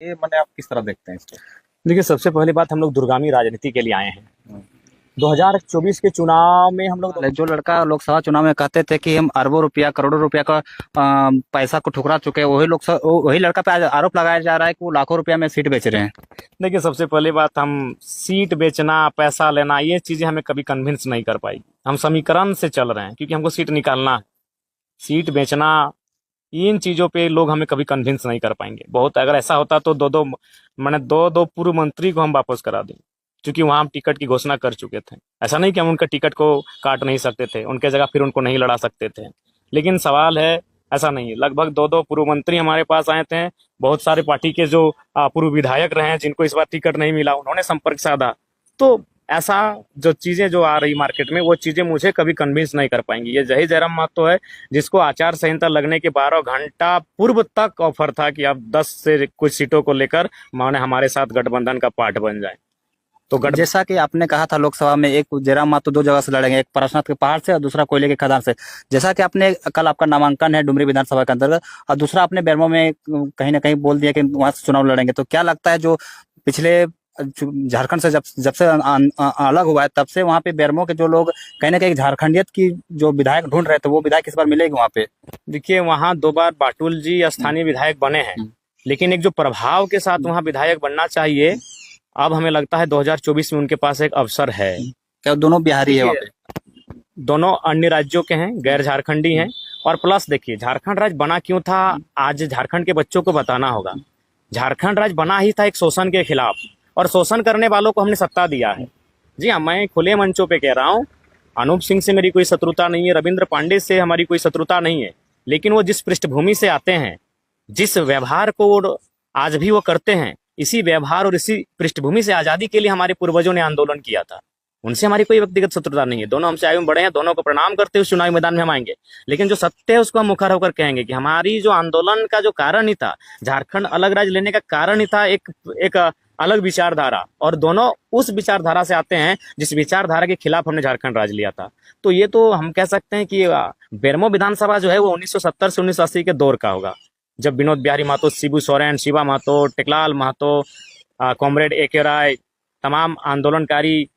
ये मैंने आप किस तरह देखते हैं इसको? देखिए, सबसे पहली बात हम लोग दूरगामी राजनीति के लिए आए हैं। हम्म। 2024 के चुनाव में हम लोग जो लड़का लोकसभा चुनाव में कहते थे कि हम अरबों रुपया करोड़ों रुपया का पैसा को ठुकरा चुके हैं, वही लड़का पे आज आरोप लगाया जा रहा है कि वो लाखों रुपया में सीट बेच रहे हैं। देखिए, सबसे पहली बात, हम सीट बेचना, पैसा लेना, ये चीजें हमें कभी कन्विंस नहीं कर पाई। हम समीकरण से चल रहे हैं क्योंकि हमको सीट निकालना है। सीट बेचना, इन चीजों पे लोग हमें कभी कन्विंस नहीं कर पाएंगे। बहुत अगर ऐसा होता तो दो दो पूर्व मंत्री को हम वापस करा दें, क्योंकि वहां हम टिकट की घोषणा कर चुके थे। ऐसा नहीं कि हम उनका टिकट को काट नहीं सकते थे, उनके जगह फिर उनको नहीं लड़ा सकते थे। लेकिन सवाल है, ऐसा नहीं है। लगभग दो दो पूर्व मंत्री हमारे पास आए थे। बहुत सारे पार्टी के जो पूर्व विधायक रहे हैं, जिनको इस बार टिकट नहीं मिला, उन्होंने संपर्क साधा। तो ऐसा जो चीजें जो आ रही मार्केट में, वो चीजें मुझे कभी कन्विंस नहीं कर पाएंगी। ये जही जयराम महतो है, जिसको आचार संहिता लगने के 12 घंटा पूर्व तक ऑफर था कि आप 10 से कुछ सीटों को लेकर माने हमारे साथ गठबंधन का पार्ट बन जाए। तो जैसा कि आपने कहा था लोकसभा में, एक जयराम मातो दो जगह से लड़ेंगे, एक पारसनाथ के पहाड़ से और दूसरा कोयले के खदान से। जैसा कि आपने कल आपका नामांकन है डुमरी विधानसभा के अंतर्गत, और दूसरा आपने बेरमो में कहीं ना कहीं बोल दिया कि वहां से चुनाव लड़ेंगे, तो क्या लगता है जो पिछले झारखंड से जब से अलग हुआ है, तब से वहाँ पे बेरमो के जो लोग कहीं ना कहीं झारखंडियत की जो विधायक ढूंढ रहे थे, वो विधायक इस बार मिलेगी वहाँ पे? देखिए, वहाँ 2 बार बाटुल जी स्थानीय विधायक बने हैं, लेकिन एक जो प्रभाव के साथ वहाँ विधायक बनना चाहिए, अब हमें लगता है 2024 में उनके पास एक अवसर है। क्या दोनों बिहारी है वहाँ पे? दोनों अन्य राज्यों के हैं, गैर झारखंडी हैं। और प्लस देखिए, झारखंड राज्य बना क्यों था, आज झारखंड के बच्चों को बताना होगा। झारखंड राज्य बना ही था एक शोषण के खिलाफ, और शोषण करने वालों को हमने सत्ता दिया है। जी हाँ, मैं खुले मंचों पे कह रहा हूँ, अनूप सिंह से मेरी कोई शत्रुता नहीं है, रविंद्र पांडे से हमारी कोई शत्रुता नहीं है, लेकिन वो जिस पृष्ठभूमि से आते हैं, जिस व्यवहार को वो आज भी वो करते हैं, इसी व्यवहार और इसी पृष्ठभूमि से आजादी के लिए हमारे पूर्वजों ने आंदोलन किया था। उनसे हमारी कोई व्यक्तिगत शत्रुता नहीं है। दोनों हमसे आयु में बड़े हैं, दोनों को प्रणाम करते हुए चुनावी मैदान में हम आएंगे। लेकिन जो सत्य है उसको हम मुखर होकर कहेंगे कि हमारी जो आंदोलन का जो कारण ही था, झारखंड अलग राज्य लेने का कारण ही था एक अलग विचारधारा, और दोनों उस विचारधारा से आते हैं जिस विचारधारा के खिलाफ हमने झारखंड राज्य लिया था। तो ये तो हम कह सकते हैं कि बेरमो विधानसभा जो है वो 1970 से 1980 के दौर का होगा, जब विनोद बिहारी महतो, शिबू सोरेन, शिवा महतो, टेकलाल महतो, कॉमरेड ए के राय, तमाम आंदोलनकारी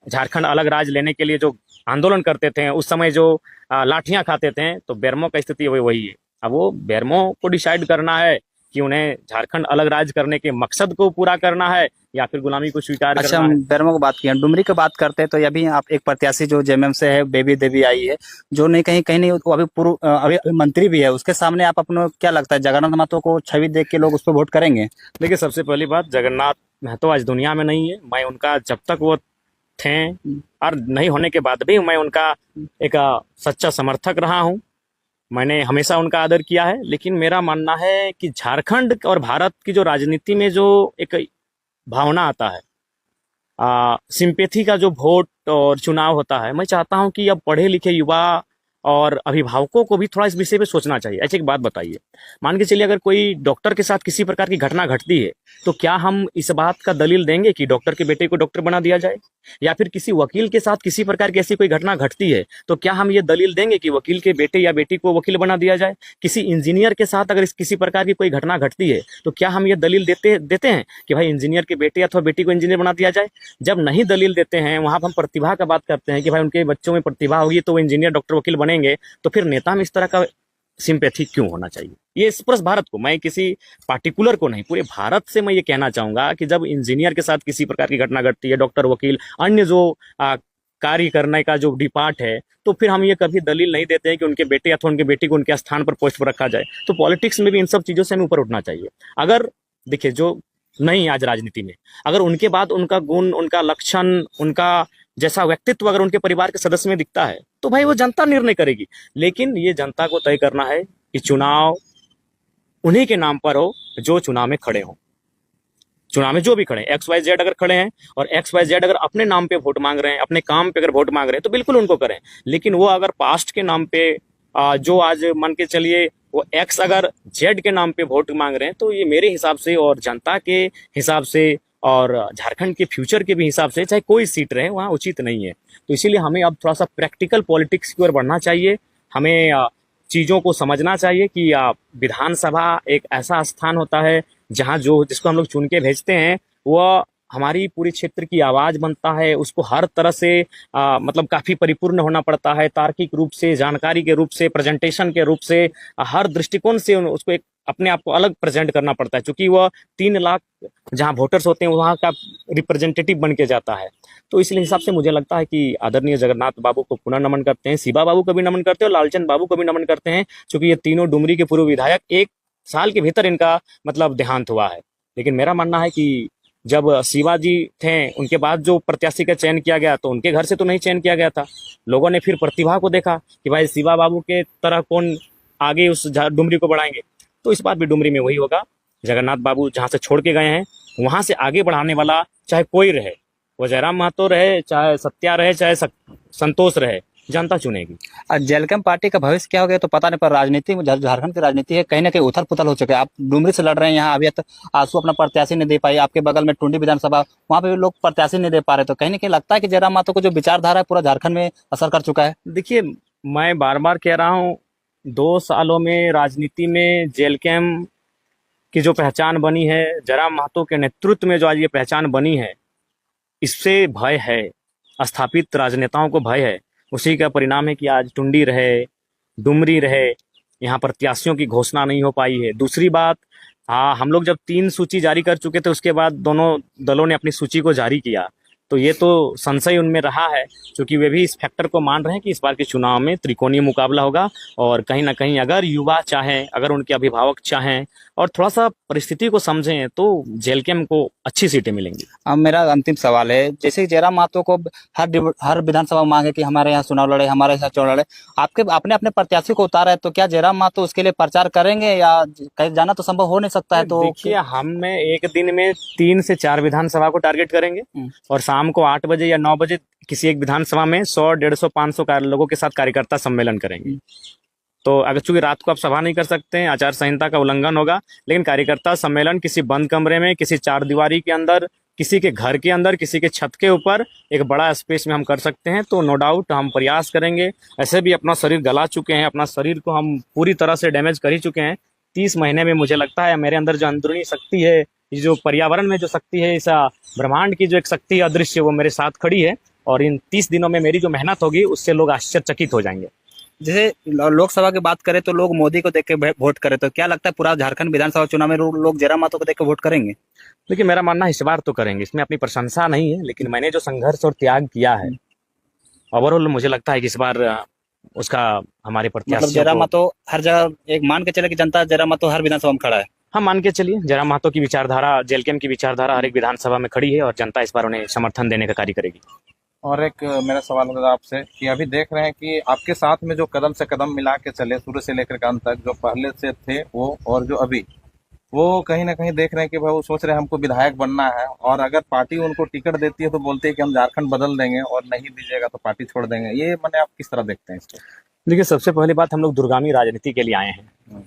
झारखंड अलग राज्य लेने के लिए जो आंदोलन करते थे, उस समय जो लाठियां खाते थे, तो बेरमो का स्थिति वही है। अब वो बेरमो को डिसाइड करना है कि उन्हें झारखंड अलग राज्य करने के मकसद को पूरा करना है या फिर गुलामी को स्वीकार अच्छा, करना है। हम बेरमो की बात की, डुमरी की बात करते हैं, तो अभी आप एक प्रत्याशी जो जेएमएम से है, बेबी देवी आई है, जो नहीं कहीं कहीं नहीं, वो अभी पूर्व अभी मंत्री भी है, उसके सामने आप अपने क्या लगता है, जगन्नाथ महतो को छवि देख के लोग उस पर वोट करेंगे? देखिए, सबसे पहली बात, जगन्नाथ महतो आज दुनिया में नहीं है। मैं उनका जब तक वो थे और नहीं होने के बाद भी मैं उनका एक सच्चा समर्थक रहा हूं। मैंने हमेशा उनका आदर किया है। लेकिन मेरा मानना है कि झारखंड और भारत की जो राजनीति में जो एक भावना आता है, सिंपैथी का जो वोट और चुनाव होता है, मैं चाहता हूं कि अब पढ़े लिखे युवा और अभिभावकों को भी थोड़ा इस विषय पे सोचना चाहिए। ऐसी एक बात बताइए, मान के चलिए अगर कोई डॉक्टर के साथ किसी प्रकार की घटना घटती है, तो क्या हम इस बात का दलील देंगे कि डॉक्टर के बेटे को डॉक्टर बना दिया जाए? या फिर किसी वकील के साथ किसी प्रकार की ऐसी कोई घटना घटती है, तो क्या हम ये दलील देंगे कि वकील के बेटे या बेटी को वकील बना दिया जाए? किसी इंजीनियर के साथ अगर किसी प्रकार की कोई घटना घटती है, तो क्या हम ये दलील देते हैं कि भाई इंजीनियर के बेटे अथवा बेटी को इंजीनियर बना दिया जाए? जब नहीं दलील देते हैं, वहां पर हम प्रतिभा का बात करते हैं कि भाई उनके बच्चों में प्रतिभा होगी तो वो इंजीनियर, डॉक्टर, वकील बनेंगे, तो फिर नेता में इस तरह का सिंपैथी क्यों होना चाहिए? ये पूरे भारत को, मैं किसी पार्टिकुलर को नहीं, पूरे भारत से मैं ये कहना चाहूंगा कि जब इंजीनियर के साथ किसी प्रकार की घटना घटती है, डॉक्टर, वकील, अन्य जो कार्य करने का जो डिपार्ट है, तो फिर हम ये कभी दलील नहीं देते हैं कि उनके बेटे अथवा उनके बेटी को उनके स्थान पर, पोस्ट पर रखा जाए। तो पॉलिटिक्स में भी इन सब चीजों से हमें ऊपर उठना चाहिए। अगर देखिए, जो नहीं आज राजनीति में, अगर उनके बाद उनका गुण, उनका लक्षण, उनका जैसा व्यक्तित्व अगर उनके परिवार के सदस्य में दिखता है, तो भाई वो जनता निर्णय करेगी। लेकिन ये जनता को तय करना है कि चुनाव उन्हीं के नाम पर हो जो चुनाव में खड़े हों। चुनाव में जो भी खड़े, XYZ अगर खड़े हैं और XYZ अगर अपने नाम पे वोट मांग रहे हैं, अपने काम पे अगर वोट मांग रहे हैं, तो बिल्कुल उनको करें। लेकिन वो अगर पास्ट के नाम पे जो आज मान के चलिए वो X अगर Z के नाम पे वोट मांग रहे हैं, तो ये मेरे हिसाब से और जनता के हिसाब से और झारखंड के फ्यूचर के भी हिसाब से, चाहे कोई सीट रहे, वहाँ उचित नहीं है। तो इसीलिए हमें अब थोड़ा सा प्रैक्टिकल पॉलिटिक्स की ओर बढ़ना चाहिए। हमें चीज़ों को समझना चाहिए कि विधानसभा एक ऐसा स्थान होता है जहाँ जो जिसको हम लोग चुन के भेजते हैं वह हमारी पूरी क्षेत्र की आवाज बनता है। उसको हर तरह से मतलब काफी परिपूर्ण होना पड़ता है, तार्किक रूप से, जानकारी के रूप से, प्रेजेंटेशन के रूप से, हर दृष्टिकोण से उसको एक अपने आप को अलग प्रेजेंट करना पड़ता है, क्योंकि वह 3 लाख जहाँ वोटर्स होते हैं वहाँ का रिप्रेजेंटेटिव बन के जाता है। तो इसलिए हिसाब से मुझे लगता है कि आदरणीय जगन्नाथ बाबू को पुनः नमन करते हैं, शिवा बाबू को भी नमन करते हैं और लालचंद बाबू को भी नमन करते हैं, क्योंकि ये तीनों डुमरी के पूर्व विधायक 1 साल के भीतर इनका मतलब देहांत हुआ है। लेकिन मेरा मानना है कि जब शिवाजी थे उनके बाद जो प्रत्याशी का चयन किया गया तो उनके घर से तो नहीं चयन किया गया था। लोगों ने फिर प्रतिभा को देखा कि भाई शिवा बाबू के तरह कौन आगे उस डुमरी को बढ़ाएंगे। तो इस बार भी डुमरी में वही होगा, जगन्नाथ बाबू जहाँ से छोड़ के गए हैं वहां से आगे बढ़ाने वाला चाहे कोई रहे, वो जयराम महतो रहे, चाहे सत्या रहे, चाहे संतोष रहे, जनता चुनेगी। जेलकम पार्टी का भविष्य क्या हो गया तो पता नहीं, पर राजनीति में झारखंड की राजनीति है कहीं ना कहीं उथल पुथल हो चुके हैं। आप डुमरी से लड़ रहे हैं, यहाँ अभी तक आंसू अपना प्रत्याशी नहीं दे पाई, आपके बगल में टुंडी विधानसभा, वहाँ पे भी लोग प्रत्याशी नहीं दे पा रहे, तो कहीं ना कहीं लगता है कि जयराम महतो को जो विचारधारा है पूरा झारखंड में असर कर चुका है। देखिए, मैं बार बार कह रहा हूँ, 2 सालों में राजनीति में जेल कैम्प की जो पहचान बनी है, जयराम महतो के नेतृत्व में जो आज ये पहचान बनी है, इससे भय है, स्थापित राजनेताओं को भय है। उसी का परिणाम है कि आज टुंडी रहे, डुमरी रहे, यहाँ प्रत्याशियों की घोषणा नहीं हो पाई है। दूसरी बात, हाँ, हम लोग जब 3 सूची जारी कर चुके थे उसके बाद दोनों दलों ने अपनी सूची को जारी किया, तो ये तो संशय उनमें रहा है, क्योंकि वे भी इस फैक्टर को मान रहे हैं कि इस बार के चुनाव में त्रिकोणीय मुकाबला होगा और कहीं ना कहीं अगर युवा चाहें, अगर उनके अभिभावक चाहें और थोड़ा सा परिस्थिति को समझें तो जेल कैम्प को अच्छी सीटें मिलेंगी। अब मेरा अंतिम सवाल है, जैसे जयराम महतो को हर विधानसभा मांगे कि हमारे यहाँ चुनाव लड़े, हमारे यहाँ चुनाव लड़े, आपके अपने अपने प्रत्याशी को उतारा है, तो क्या जयराम महतो उसके लिए प्रचार करेंगे या कहीं जाना तो संभव हो नहीं सकता है? तो देखिए, हम एक दिन में 3 से 4 विधानसभा को टारगेट करेंगे और शाम को 8 बजे या 9 बजे किसी एक विधानसभा में 100, 150, 500 लोगों के साथ कार्यकर्ता सम्मेलन करेंगे। तो अगर चूंकि रात को आप सभा नहीं कर सकते हैं, आचार संहिता का उल्लंघन होगा, लेकिन कार्यकर्ता सम्मेलन किसी बंद कमरे में, किसी 4 दीवारी के अंदर, किसी के घर के अंदर, किसी के छत के ऊपर एक बड़ा स्पेस में हम कर सकते हैं। तो नो डाउट हम प्रयास करेंगे। ऐसे भी अपना शरीर गला चुके हैं, अपना शरीर को हम पूरी तरह से डैमेज कर ही चुके हैं। 30 महीने में मुझे लगता है मेरे अंदर जो अंदरूनी शक्ति है, जो पर्यावरण में जो शक्ति है, इस ब्रह्मांड की जो एक शक्ति अदृश्य, वो मेरे साथ खड़ी है और इन 30 दिनों में मेरी जो मेहनत होगी उससे लोग आश्चर्यचकित हो जाएंगे। जैसे लोकसभा की बात करें तो लोग मोदी को देख के वोट करें, तो क्या लगता है पूरा झारखंड विधानसभा चुनाव में लोग जयराम महतो को देख के वोट करेंगे? देखिए, मेरा मानना है इस बार तो करेंगे, इसमें अपनी प्रशंसा नहीं है, लेकिन मैंने जो संघर्ष और त्याग किया है ओवरऑल मुझे लगता है कि इस बार उसका हमारे मतलब प्रत्याशियों जयराम को, महतो हर जगह, एक मान के चले कि जनता जयराम महतो हर विधानसभा में खड़ा है। हम मान के चलिए जयराम महतो की विचारधारा, जेल कैम्प की विचारधारा हर एक विधानसभा में खड़ी है और जनता इस बार उन्हें समर्थन देने का कार्य करेगी। और एक मेरा सवाल होगा आपसे कि अभी देख रहे हैं कि आपके साथ में जो कदम से कदम मिला के चले शुरू से लेकर के अंत तक, जो पहले से थे वो और जो अभी, वो कहीं ना कहीं देख रहे हैं कि भाई वो सोच रहे हैं हमको विधायक बनना है, और अगर पार्टी उनको टिकट देती है तो बोलते हैं कि हम झारखंड बदल देंगे, और नहीं दीजिएगा तो पार्टी छोड़ देंगे। ये मैंने आप किस तरह देखते हैं इसको? देखिए, सबसे पहली बात, हम लोग दूरगामी राजनीति के लिए आए हैं।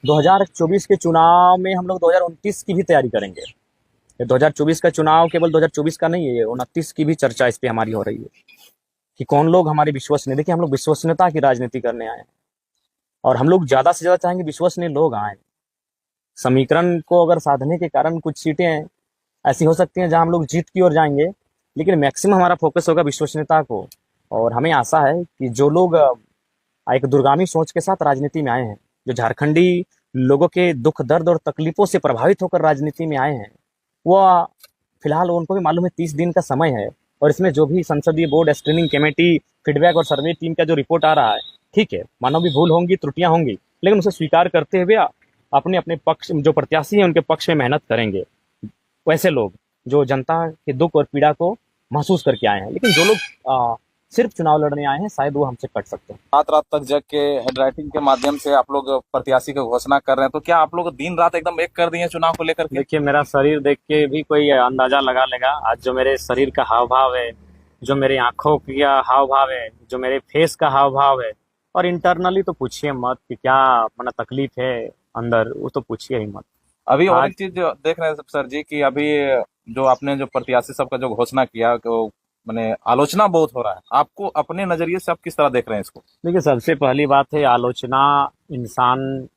2024 के चुनाव में हम लोग 2029 की भी तैयारी करेंगे। 2024 का चुनाव केवल 2024 का नहीं है, 29 की भी चर्चा इस पे हमारी हो रही है कि कौन लोग हमारी विश्वसनीय। देखिए, हम लोग विश्वसनीयता की राजनीति करने आए हैं और हम लोग ज्यादा से ज्यादा चाहेंगे विश्वसनीय लोग आए। समीकरण को अगर साधने के कारण कुछ सीटें ऐसी हो सकती हैं जहां हम लोग जीत की ओर जाएंगे, लेकिन मैक्सिमम हमारा फोकस होगा विश्वसनीयता को। और हमें आशा है कि जो लोग एक दूरगामी सोच के साथ राजनीति में आए हैं, जो झारखंडी लोगों के दुख दर्द और तकलीफों से प्रभावित होकर राजनीति में आए हैं, वो फिलहाल उनको भी मालूम है 30 दिन का समय है, और इसमें जो भी संसदीय बोर्ड, स्क्रीनिंग कमेटी, फीडबैक और सर्वे टीम का जो रिपोर्ट आ रहा है, ठीक है, मानव भी भूल होंगी, त्रुटियां होंगी, लेकिन उसे स्वीकार करते हुए अपने अपने पक्ष, जो प्रत्याशी हैं उनके पक्ष में मेहनत करेंगे। वैसे लोग जो जनता के दुख और पीड़ा को महसूस करके आए हैं, लेकिन जो लोग सिर्फ चुनाव लड़ने आए हैं शायद वो हमसे कट सकते हैं। रात रात तक जग के हेडराइटिंग के माध्यम से आप लोग प्रत्याशी की घोषणा कर रहे हैं, तो क्या आप लोग दिन रात एकदम एक कर दिए चुनाव को लेकर के? देखिए, मेरा शरीर देख के भी कोई अंदाजा लगा लेगा। आज जो मेरे शरीर का हाव भाव है, जो मेरे आंखों का हाव भाव है, जो मेरे फेस का हाव भाव है, और इंटरनली तो पूछिए मत कि क्या मना तकलीफ है अंदर, वो तो पूछिए ही मत। अभी और एक चीज देख रहे हैं सर जी कि अभी जो आपने जो प्रत्याशी सबका जो घोषणा किया, मैंने आलोचना बहुत हो रहा है, आपको अपने नजरिए से आप किस तरह देख रहे हैं इसको? देखिए, सबसे पहली बात है, आलोचना इंसान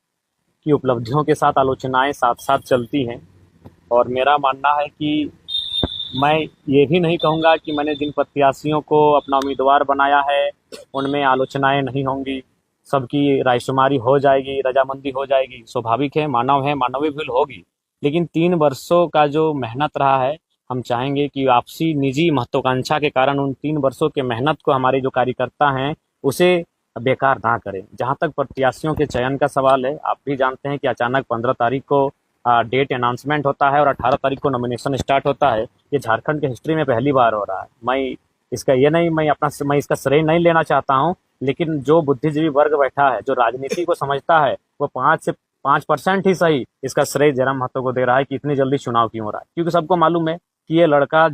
की उपलब्धियों के साथ आलोचनाएं साथ साथ चलती हैं। और मेरा मानना है कि मैं ये भी नहीं कहूँगा कि मैंने जिन प्रत्याशियों को अपना उम्मीदवार बनाया है उनमें आलोचनाएं नहीं होंगी, सबकी रायशुमारी हो जाएगी, रजामंदी हो जाएगी। स्वाभाविक है, मानवीय भूल होगी। लेकिन 3 वर्षों का जो मेहनत रहा है, हम चाहेंगे कि आपसी निजी महत्वाकांक्षा के कारण उन 3 वर्षों के मेहनत को हमारे जो कार्यकर्ता हैं उसे बेकार ना करें। जहाँ तक प्रत्याशियों के चयन का सवाल है, आप भी जानते हैं कि अचानक 15 तारीख को डेट अनाउंसमेंट होता है और 18 तारीख को नॉमिनेशन स्टार्ट होता है। ये झारखंड के हिस्ट्री में पहली बार हो रहा है। मैं इसका श्रेय नहीं लेना चाहता हूँ, लेकिन जो बुद्धिजीवी वर्ग बैठा है, जो राजनीति को समझता है, वो 5% ही सही इसका श्रेय जयराम महतो को दे रहा है कि इतनी जल्दी चुनाव क्यों हो रहा है। क्योंकि सबको मालूम है कि ये लड़का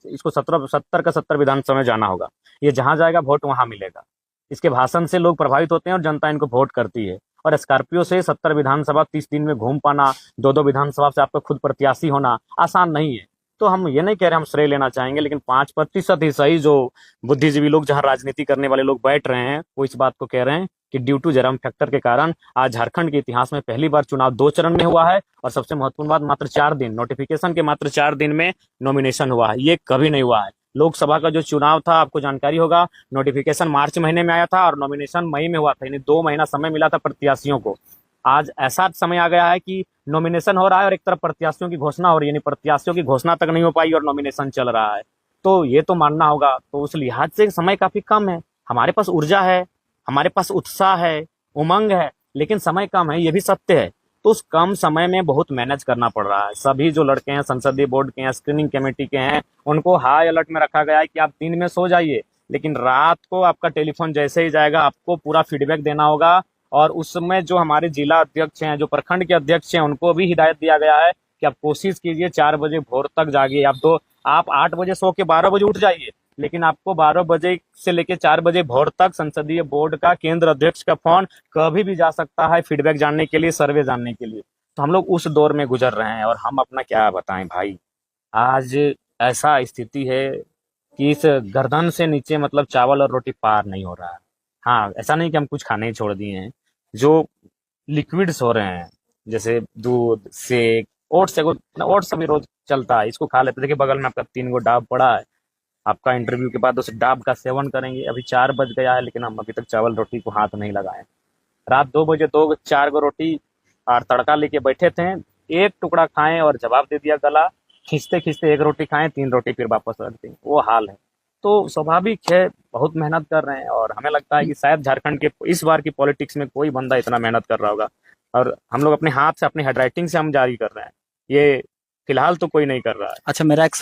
इसको 70 का 70 विधानसभा में जाना होगा। ये जहां जाएगा वोट वहां मिलेगा। इसके भाषण से लोग प्रभावित होते हैं और जनता इनको वोट करती है। और स्कॉर्पियो से 70 विधानसभा 30 दिन में घूम पाना, 2-2 विधानसभा से आपका खुद प्रत्याशी होना आसान नहीं है। तो हम ये नहीं कह रहे हम श्रेय लेना चाहेंगे, लेकिन 5% ही सही जो बुद्धिजीवी लोग, जहां राजनीति करने वाले लोग बैठ रहे हैं, वो इस बात को कह रहे हैं कि ड्यू टू जयराम फैक्टर के कारण आज झारखंड के इतिहास में पहली बार चुनाव 2 चरण में हुआ है। और सबसे महत्वपूर्ण बात, मात्र 4 दिन नोटिफिकेशन के मात्र 4 दिन में नॉमिनेशन हुआ है। ये कभी नहीं हुआ है। लोकसभा का जो चुनाव था, आपको जानकारी होगा, नोटिफिकेशन मार्च महीने में आया था और नॉमिनेशन मई में हुआ था। यानी 2 महीना समय मिला था प्रत्याशियों को। आज ऐसा समय आ गया है कि नॉमिनेशन हो रहा है और एक तरफ प्रत्याशियों की घोषणा हो रही है, यानी प्रत्याशियों की घोषणा तक नहीं हो पाई और नॉमिनेशन चल रहा है। तो ये तो मानना होगा। तो उस लिहाज से समय काफी कम है। हमारे पास ऊर्जा है, हमारे पास उत्साह है, उमंग है, लेकिन समय कम है, ये भी सत्य है। तो उस कम समय में बहुत मैनेज करना पड़ रहा है। सभी जो लड़के हैं, संसदीय बोर्ड के हैं, स्क्रीनिंग कमेटी के हैं, उनको हाई अलर्ट में रखा गया है कि आप दिन में सो जाइए, लेकिन रात को आपका टेलीफोन जैसे ही जाएगा, आपको पूरा फीडबैक देना होगा। और उस समय जो हमारे जिला अध्यक्ष हैं, जो प्रखंड के अध्यक्ष हैं, उनको भी हिदायत दिया गया है कि आप कोशिश कीजिए 4 बजे भोर तक जागिए। आप 8 बजे सो के 12 बजे उठ जाइए, लेकिन आपको 12 बजे से लेके 4 बजे भोर तक संसदीय बोर्ड का केंद्र अध्यक्ष का फोन कभी भी जा सकता है, फीडबैक जानने के लिए, सर्वे जानने के लिए। तो हम लोग उस दौर में गुजर रहे हैं और हम अपना क्या बताएं भाई। आज ऐसा स्थिति है कि इस गर्दन से नीचे मतलब चावल और रोटी पार नहीं हो रहा है। हाँ, ऐसा नहीं कि हम कुछ खाने ही छोड़ दिए हैं। जो लिक्विड्स हो रहे हैं, जैसे दूध, शेक, ओट्स अभी रोज चलता है, इसको खा लेते। देखिए बगल में आपका 3 गो डाब पड़ा है। आपका इंटरव्यू के बाद उस डाब का सेवन करेंगे। अभी 4 बज गया है, लेकिन हम अभी तक चावल रोटी को हाथ नहीं लगाए। रात 2 बजे 4 गो रोटी और तड़का लेके बैठे थे, एक टुकड़ा खाएं और जवाब दे दिया गला। खींचते खींचते 1 रोटी खाएं, 3 रोटी फिर वापस रख दी, वो हाल है। तो स्वाभाविक है, बहुत मेहनत कर रहे हैं और हमें लगता है कि शायद झारखंड के इस बार की पॉलिटिक्स में कोई बंदा इतना मेहनत कर रहा होगा। और हम लोग अपने हाथ से, अपने हैंडराइटिंग से हम जारी कर रहे हैं। ये फिलहाल तो कोई नहीं कर रहा है। अच्छा, मेरा एक